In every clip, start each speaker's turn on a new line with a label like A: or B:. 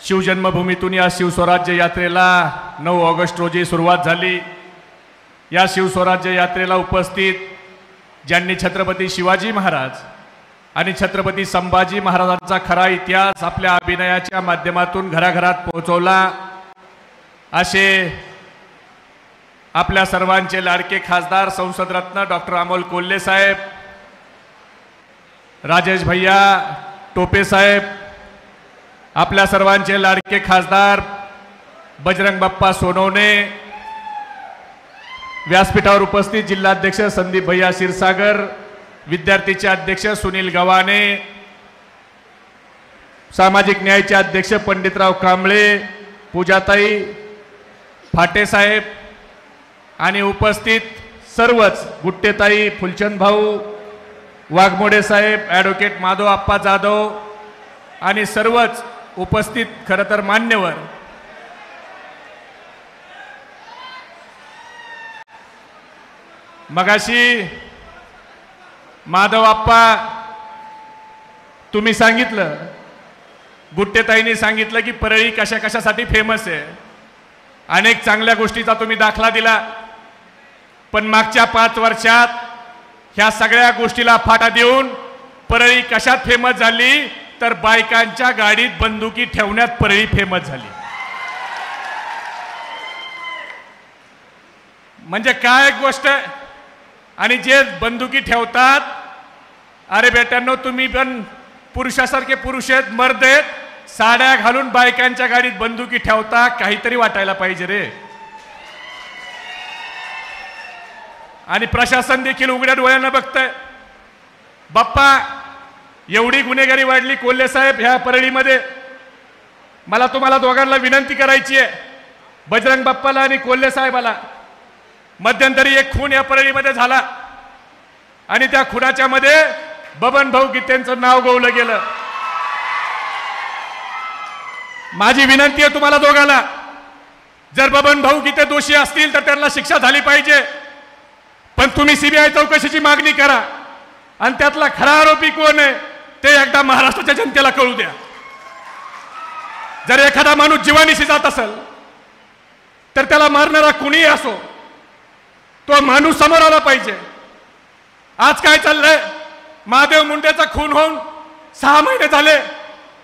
A: शिवजन्मभूमीतून या शिवस्वराज्य यात्रेला 9 ऑगस्ट रोजी सुरुवात झाली। या शिवस्वराज्य यात्रेला उपस्थित ज्यांनी छत्रपती शिवाजी महाराज आणि छत्रपती संभाजी महाराजांचा खरा इतिहास आपल्या अभिनयाच्या माध्यमातून घराघरात पोहोचवला असे आपल्या सर्वांचे लाडके खासदार संसद रत्न डॉक्टर अमोल कोल्हे साहेब, राजेश भैया टोपे साहेब, आपल्या सर्वांचे लाडके खासदार बजरंग बाप्पा सोनवणे, व्यासपीठावर उपस्थित जिल्हाध्यक्ष संदीप भैया क्षीरसागर, विद्यार्थीचे अध्यक्ष सुनील गव्हाणे, सामाजिक न्यायाचे अध्यक्ष पंडितराव कांबळे, पूजाताई फाटे साहेब आणि उपस्थित सर्वच गुट्टेताई, फुलचंद भाऊ, वाघमोडे साहेब, ॲडव्होकेट माधव आप्पा जाधव आणि सर्वच उपस्थित खरं तर मान्यवर, मगाशी माधव आप्पा तुम्ही सांगितलं, गुट्टेताईंनी सांगितलं की परळी कशा कशासाठी फेमस आहे। अनेक चांगल्या गोष्टीचा तुम्ही दाखला दिला, पण मागच्या 5 वर्षात ह्या सगळ्या गोष्टीला फाटा देऊन परळी कशात फेमस झाली तर बायकांच्या गाडीत बंदुकी ठेवण्यात परळी फेमस झाली। म्हणजे काय गोष्ट आहे। आणि जे बंदुकी ठेवतात, अरे बेट्यांनो तुम्ही पण पुरुषासारखे पुरुष आहेत, मर्द आहेत, साड्या घालून बायकांच्या गाडीत बंदुकी ठेवता, काहीतरी वाटायला पाहिजे रे। आणि प्रशासन देखील उघड्या डोळ्यानं बघतंय। बाप्पा एवढी गुन्हेगारी वाढली कोल्हे साहेब ह्या परळीमध्ये, मला तुम्हाला दोघांना विनंती करायची आहे, बजरंग बाप्पाला आणि कोल्हे साहेबाला। मध्यंतरी एक खून या परळीमध्ये झाला आणि त्या खुनाच्या मध्ये बबन भाऊ गीतेंचं नाव गवलं गेलं। माझी विनंती आहे तुम्हाला दोघांना, जर बबन भाऊ गीते दोषी असतील तर त्यांना शिक्षा झाली पाहिजे, पण तुम्ही सीबीआय चौकशीची मागणी करा आणि त्यातला खरा आरोपी कोण आहे ते एकदा महाराष्ट्राच्या जनतेला कळू द्या। जर एखादा माणूस जीवानिशी जात असेल तर त्याला मारणारा कुणीही असो, तो माणूस समोर आला पाहिजे। आज काय चाललंय, महादेव मुंडेचा खून होऊन 6 महिने झाले,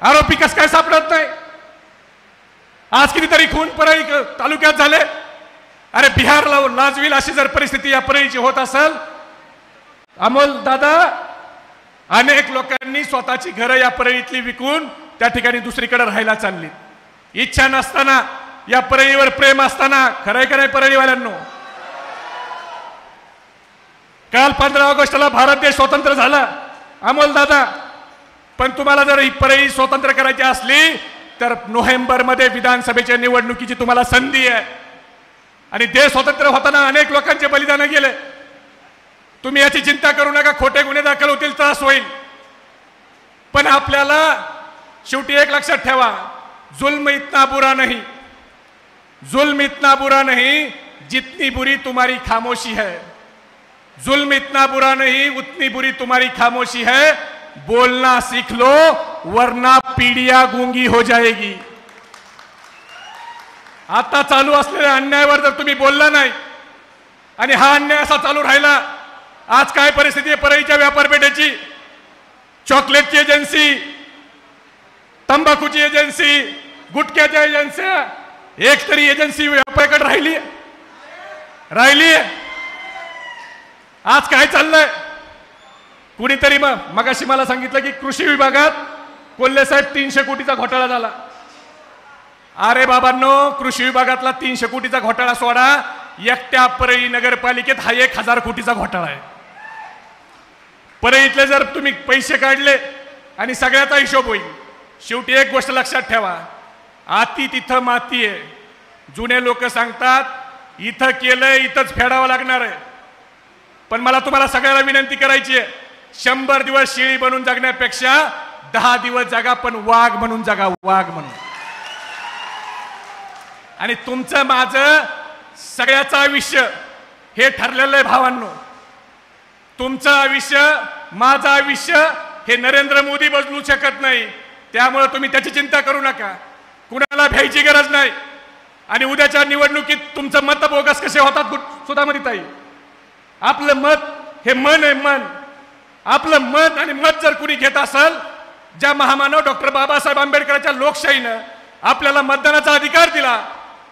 A: आरोपी कस काय सापडत नाही। आज कितीतरी खून परळी तालुक्यात झाले। अरे बिहारला लाजवील अशी जर परिस्थिती या परळीची होत असेल, अमोल दादा, अनेक लोकांनी स्वतःची घरं या परळीतली विकून त्या ठिकाणी दुसरीकडे राहायला चालली। इच्छा नसताना, या परळीवर प्रेम असताना, खरंय का नाही परळीवाल्यांनो? काल 15 ऑगस्टला भारत देश स्वतंत्र झाला अमोल दादा, पण तुम्हाला जर ही परळी स्वतंत्र करायची असली तर नोव्हेंबरमध्ये विधानसभेच्या निवडणुकीची तुम्हाला संधी आहे। आणि देश स्वतंत्र होताना अनेक लोकांचे बलिदान गेले। तुम्ही याची चिंता करू नका, खोटे गुन्हे दाखल होतील, त्रास होईल, पण आपल्याला शेवटी एक लक्षात ठेवा, जुल्म इतना बुरा नहीं, जुल्म इतना बुरा नहीं जितनी बुरी तुम्हारी खामोशी है, जुल्म इतना बुरा नहीं उतनी बुरी तुम्हारी खामोशी है, बोलना सीख लो वरना पीढ़ियां गूंगी हो जाएगी। आता चालू असलेल्या अन्यायावर जर तुम्ही बोलला नाही आणि हा अन्याय असा चालू राहिला, आज काय परिस्थिती आहे परळीच्या व्यापारपेठेची, चॉकलेटची एजन्सी, तंबाखूची एजन्सी, गुटख्याच्या एजन्सी, एक तरी एजन्सी व्यापाऱ्याकडे राहिली। आज काय चाललंय, कुणीतरी मगाशी मला सांगितलं की कृषी विभागात कोल्हे साहेब 300 कोटीचा घोटाळा झाला। अरे बाबांनो, कृषी विभागातला 300 कोटीचा घोटाळा सोडा, एकट्या परळी नगरपालिकेत हा 1000 कोटीचा घोटाळा आहे। परळीतले जर तुम्ही पैसे काढले आणि सगळ्याचा हिशोब होईल। शेवटी एक गोष्ट लक्षात ठेवा, आती तिथं माती आहे। जुने लोक सांगतात इथं केलंय इथंच फेडावं लागणार आहे, पण मला तुम्हाला सगळ्याला विनंती करायची आहे, 100 दिवस शेळी बनून जगण्यापेक्षा 10 दिवस जगा, पण वाघ म्हणून जगा, वाघ म्हणून। आणि तुमचं माझं सगळ्याचं आयुष्य हे ठरलेलं आहे भावांनो। तुमचं आयुष्य, माझं आयुष्य हे नरेंद्र मोदी बदलू शकत नाही, त्यामुळे तुम्ही त्याची चिंता करू नका। कुणाला भ्यायची गरज नाही। आणि उद्याच्या निवडणुकीत तुमचं मत बोगस कसे होतात सुधामणीताई, आपलं मत हे मन आहे, मन आपलं मन आणि मत जर कुणी घेत असेल, ज्या महामानव डॉक्टर बाबासाहेब आंबेडकरांच्या लोकशाहीनं आपल्याला मतदानाचा अधिकार दिला,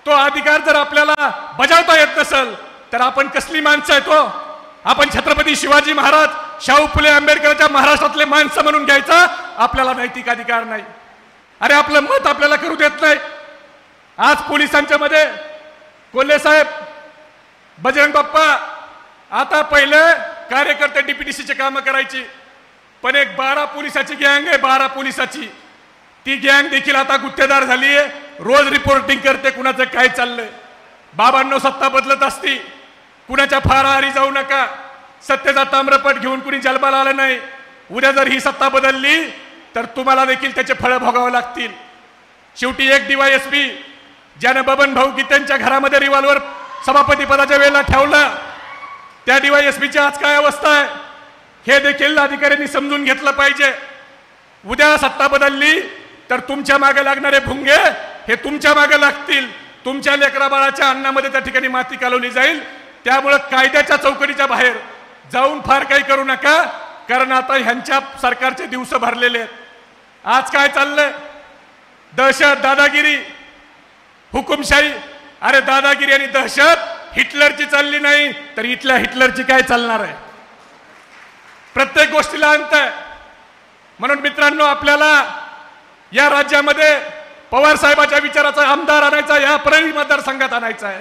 A: तो अधिकार जर आपल्याला बजावता येत नसेल तर आपण कसली माणसं आहे? तो आपण छत्रपती शिवाजी महाराज शाहू फुले आंबेडकरांच्या महाराष्ट्रातले माणसं म्हणून घ्यायचा आपल्याला नैतिक अधिकार नाही। अरे आपलं मत आपल्याला करू देत नाही। आज पोलिसांच्या मध्ये कोल्हे साहेब, बजरंग बाप्पा, आता पहिले कार्यकर्ते डीपीटीसीचे काम करायची, पण एक 12 पोलिसाची गँग आहे, 12 पोलिसाची ती गँग देखील आता गुत्तेदार झाली आहे। रोज रिपोर्टिंग करते कुणाचं काय चाललंय। बाबांनो, सत्ता बदलत असती, कुणाच्या फाराहारी जाऊ नका। सत्तेचा ताम्रपट घेऊन कुणी जन्माला आलं नाही। उद्या जर ही सत्ता बदलली तर तुम्हाला देखील त्याचे फळ भोगावे लागतील। शेवटी एक डीवायएसपी ज्याने बबन भाऊ गीतेंच्या घरामध्ये रिव्हॉल्वर सभापती पदाच्या वेळेला ठेवला, त्या डीवायएसपीची आज काय अवस्था आहे हे देखील अधिकाऱ्यांनी समजून घेतलं पाहिजे। उद्या सत्ता बदलली तर तुमच्या मागे लागणारे भुंगे हे तुमच्या मागे लागतील। तुमच्या लेकरा बाळाच्या अन्नामध्ये त्या ठिकाणी माती कालवली जाईल। त्यामुळे कायद्याच्या चौकटीच्या बाहेर जाऊन फार काही करू नका, कारण आता ह्यांच्या सरकारचे दिवस भरलेले आहेत। आज काय चाललंय? दहशत, दादागिरी, हुकुमशाही। अरे दादागिरी आणि दहशत हिटलरची चालली नाही तर इथल्या हिटलरची काय चालणार आहे? प्रत्येक गोष्टीला अंत आहे। म्हणून मित्रांनो, आपल्याला या राज्यामध्ये पवार साहेबांच्या विचाराचा आमदार आणायचा, या परळी मतदारसंघात आणायचा आहे,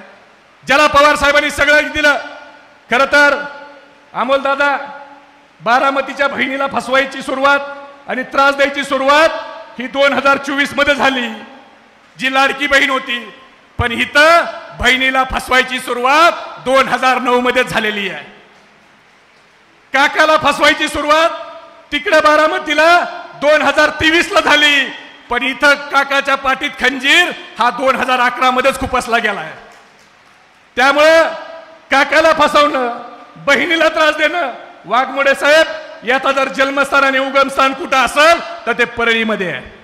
A: ज्याला पवार साहेबांनी सगळं दिलं। खरं तर अमोल दादा, बारामतीच्या बहिणीला फसवायची सुरुवात आणि त्रास द्यायची सुरुवात ही 2024 मध्ये झाली, जी लाडकी बहीण होती, पण इथं बहिणीला फसवायची सुरुवात 2009 मध्ये झालेली आहे। काकाला फसवायची सुरुवात तिकडे बारामतीला 2023 ला झाली, पण इथं काकाच्या पाठीत खंजीर हा 2011 मध्येच खुपसला गेला आहे। त्यामुळे काकाला फसवणं, बहिणीला त्रास देणं, वाघमोडे साहेब याचा जर जन्मस्थान आणि उगमस्थान कुठं असेल तर ते परळीमध्ये आहे।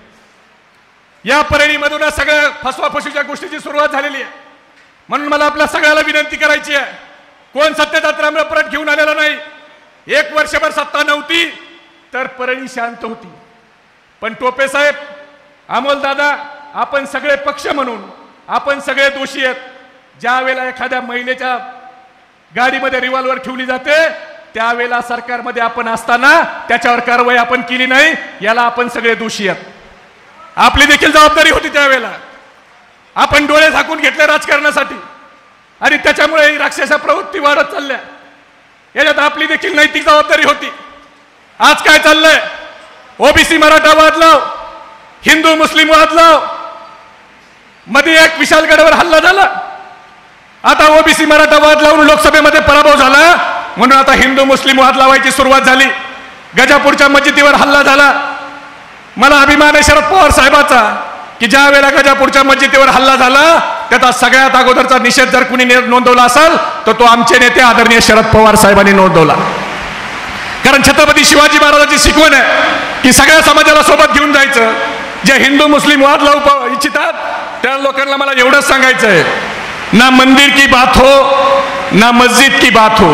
A: या परळीमधून सगळ्या फसवाफसवीच्या गोष्टीची सुरुवात झालेली आहे। म्हणून मला आपल्या सगळ्याला विनंती करायची आहे, कोण सत्तेचा ताम्रपट घेऊन आलेला नाही। एक वर्षभर सत्ता नव्हती तर परळी शांत होती, पण टोपे साहेब, अमोल दादा, आपण सगळे पक्ष म्हणून आपण सगळे दोषी आहेत। ज्या वेळेला एखाद्या महिलेच्या गाडीमध्ये रिव्हॉल्वर ठेवली जाते त्यावेळेला सरकारमध्ये आपण असताना त्याच्यावर कारवाई आपण केली नाही, याला आपण सगळे दोषी आहात। आपली देखील जबाबदारी होती त्यावेळेला, आपण डोळे झाकून घेतले राजकारणासाठी आणि त्याच्यामुळे राक्षसा प्रवृत्ती वाढत चालल्या। याच्यात आपली देखील नैतिक जबाबदारी होती। आज काय चाललंय? ओबीसी मराठा वाद लाव, हिंदू मुस्लिम वाद लाव, मध्ये एक विशालगडावर हल्ला झाला, आता ओबीसी मराठा वाद लावून लोकसभेमध्ये पराभव झाला, म्हणून आता हिंदू मुस्लिम वाद लावायची सुरुवात झाली। गजापूरच्या मस्जिदीवर हल्ला झाला। मला अभिमान आहे शरद पवार साहेबांचा की ज्या वेळेला गजापूरच्या मस्जिदीवर हल्ला झाला त्याचा सगळ्यात अगोदरचा निषेध जर कुणी नोंदवला असेल तर तो आमचे नेते आदरणीय शरद पवार साहेबांनी नोंदवला। कारण छत्रपती शिवाजी महाराजांची शिकवण आहे की सगळ्या समाजाला सोबत घेऊन जायचं। जे हिंदू मुस्लिम वाद लावू इच्छितात त्या लोकांना मला एवढंच सांगायचं आहे, ना मंदिर की बात हो ना मस्जिद की बात हो,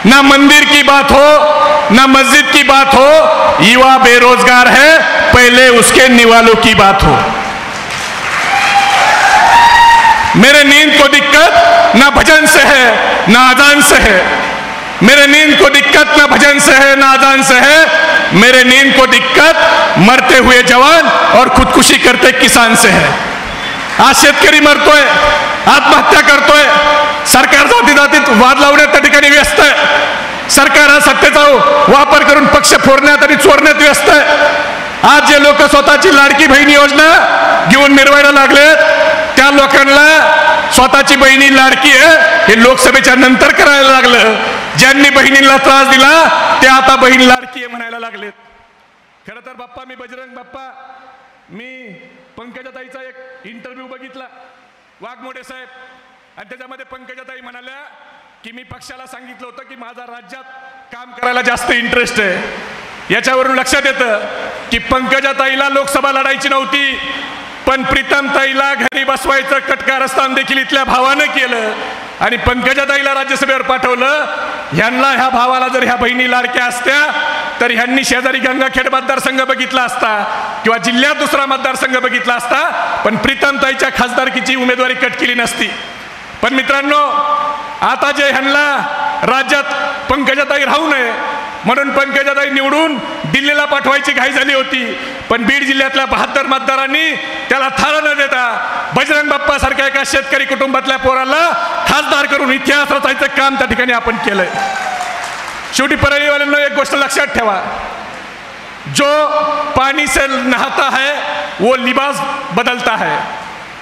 A: ना मंदिर की बात हो ना मस्जिद की बात हो। युवा बेरोजगार है, पहले उसके निवालों की बात हो। मेरे नींद को दिक्कत ना भजन से है ना अजान से है, मेरे नींद को दिक्कत ना भजन से है ना अजान से है, मेरे नींद को दिक्कत मरते हुए जवान और खुदकुशी करते किसान से है। आज शेतकरी मरतोय, आत्महत्या करतोय, सरकार जातीत वाद लावण्यात त्या ठिकाणी व्यस्त आहे। सरकार हा सत्तेचा वापर करून पक्ष फोडण्यात आणि चोरण्यात व्यस्त आहे। आज जे लोक स्वतःची लाडकी बहीण योजना घेऊन मिरवायला लागलेत त्या लोकांना स्वतःची बहिणी लाडकी आहे हे लोकसभेच्या नंतर करायला लागलं। ज्यांनी बहिणींना त्रास दिला ते आता बहीण लाडकी आहे म्हणायला लागलेत। खरं तर बाप्पा, मी बजरंग बाप्पा, मी पंकजाताईचा एक इंटरव्ह्यू बघितला, वाघमोडे साहेब, आणि त्याच्यामध्ये पंकजाताई म्हणाल्या की मी पक्षाला सांगितलं होतं की माझा राज्यात काम करायला जास्त इंटरेस्ट आहे। याच्यावरून लक्षात येतं की पंकजाताईला लोकसभा लढायची नव्हती, पण प्रीतमताईला घरी बसवायचं कटकारस्थान देखील इथल्या भावानं केलं आणि पंकजाताईला राज्यसभेवर पाठवलं. ह्यांना ह्या भावाला जर ह्या बहिणी लाडक्या असत्या तर ह्यांनी शेजारी गंगाखेड मतदारसंघ बघितला असता किंवा जिल्ह्यात दुसरा मतदारसंघ बघितला असता, पण प्रीतमताईच्या खासदारकीची उमेदवारी कट केली नसती. पण मित्रांनो, आता जे ह्यांना राज्यात पंकजाताई राहू नये म्हणून पंकजाताई निवडून दिल्लीला पाठवायची घाई झाली होती, पण बीड जिल्ह्यातल्या 72 मतदारांनी त्याला थारा न देता बजरंग बाप्पा सारख्या एका शेतकरी कुटुंबातल्या पोराला खासदार करून इतिहास रचायचं काम त्या ठिकाणी आपण केलंय. शेवटी परळीवाल्यांना एक गोष्ट लक्षात ठेवा, जो पानी से नहाता है वो लिबास बदलता है,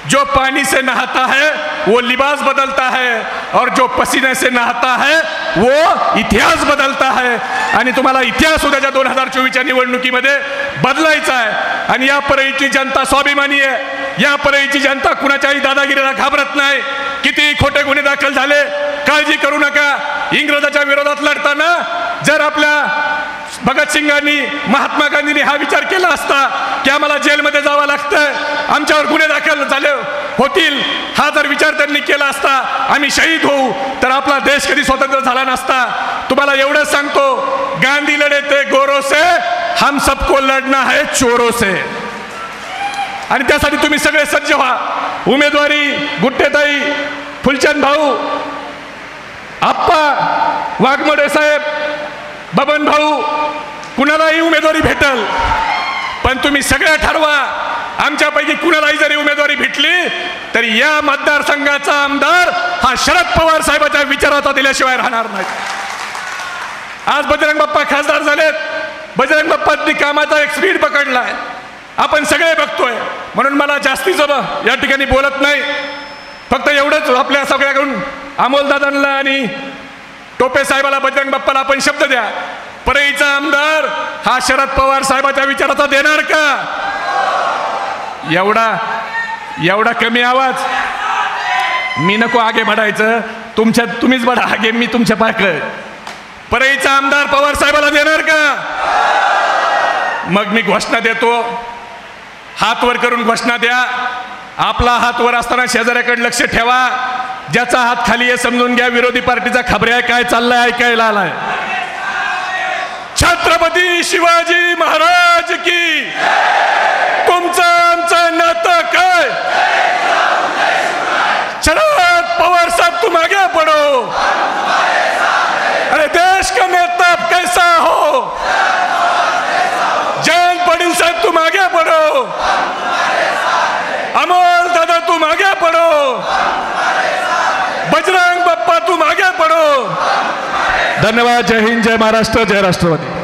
A: जो पानी से नहाता है वो लिबास बदलता है और जो पसीने से नहाता है वो इतिहास बदलता है. आणि तुम्हाला इतिहास उद्याच्या 2024च्या निवडणुकीमध्ये बदलायचा आहे. आणि या परळीची जनता स्वाभिमानी आहे. या परळीची जनता कुणाच्याही दादागिरीला घाबरत नाही. किती खोटे गुन्हे दाखल झाले काळजी करू नका. इंग्रजाच्या विरोधात लढताना जर आपल्या भगतसिंगांनी महात्मा गांधींनी हा विचार केला असता की आम्हाला जेलमध्ये जावं लागतंय, आमच्यावर गुन्हे दाखल झाले होतील, हा जर विचार त्यांनी केला असता आम्ही शहीद होऊ, तर आपला देश कधी स्वतंत्र झाला नसता. तुम्हाला एवढं सांगतो, गांधी लढे थे गोरों से, हम सबको लढना है चोरों से. आणि त्यासाठी तुम्ही सगळे सज्ज व्हा. उमेदवारी गुट्टेताई, फुलचंद भाऊ, आप्पा वाघमोडे साहेब, बबन भाऊ, कुणालाही उमेदवारी भेटल, पण तुम्ही सगळे ठरवा. आमच्यापैकी कुणालाही जरी उमेदवारी भेटली तरी या मतदारसंघाचा आमदार हा शरद पवार साहेबांच्या विचाराचा दिल्याशिवाय राहणार नाही. आज बजरंग बाप्पा खासदार झालेत. बजरंग बाप्पांनी कामाचा एक स्पीड पकडलाय, आपण सगळे बघतोय. म्हणून मला जास्तीचं या ठिकाणी बोलत नाही. फक्त एवढंच आपल्या सगळ्याकडून अमोलदादांना आणि टोपे साहेबाला, बजरंग बाप्पाला आपण शब्द द्या, परळीचा आमदार हा शरद पवार साहेबांच्या विचाराचा देणार का? एवढा कमी आवाज मी नको आगे बढायचं, तुम्हीच बढा आगे, मी तुमच्या पाकळ. परळीचा आमदार पवार साहेबाला देणार का? मग मी घोषणा देतो, हात वर करून घोषणा द्या. आपला हात वर असताना शेजाऱ्याकडे लक्ष ठेवा. ज्याचा हात खाली आहे समजून घ्या विरोधी पार्टीचा खबऱ्या काय चाललाय ऐकायला आलाय. छत्रपती शिवाजी महाराज की. तुमचं आमचं नातं काय? शरद पवार साहब तुम आगे बढ़ो. अरे देश का नेता कैसा हो? जयंत पाटिल साहब तुम आगे बढ़ो. अमोल दादा तुम आगे बढ़ो. बजरंग बाप्पा तुम आगे बढ़ो. धन्यवाद. जय हिंद, जय महाराष्ट्र, जय राष्ट्रवादी.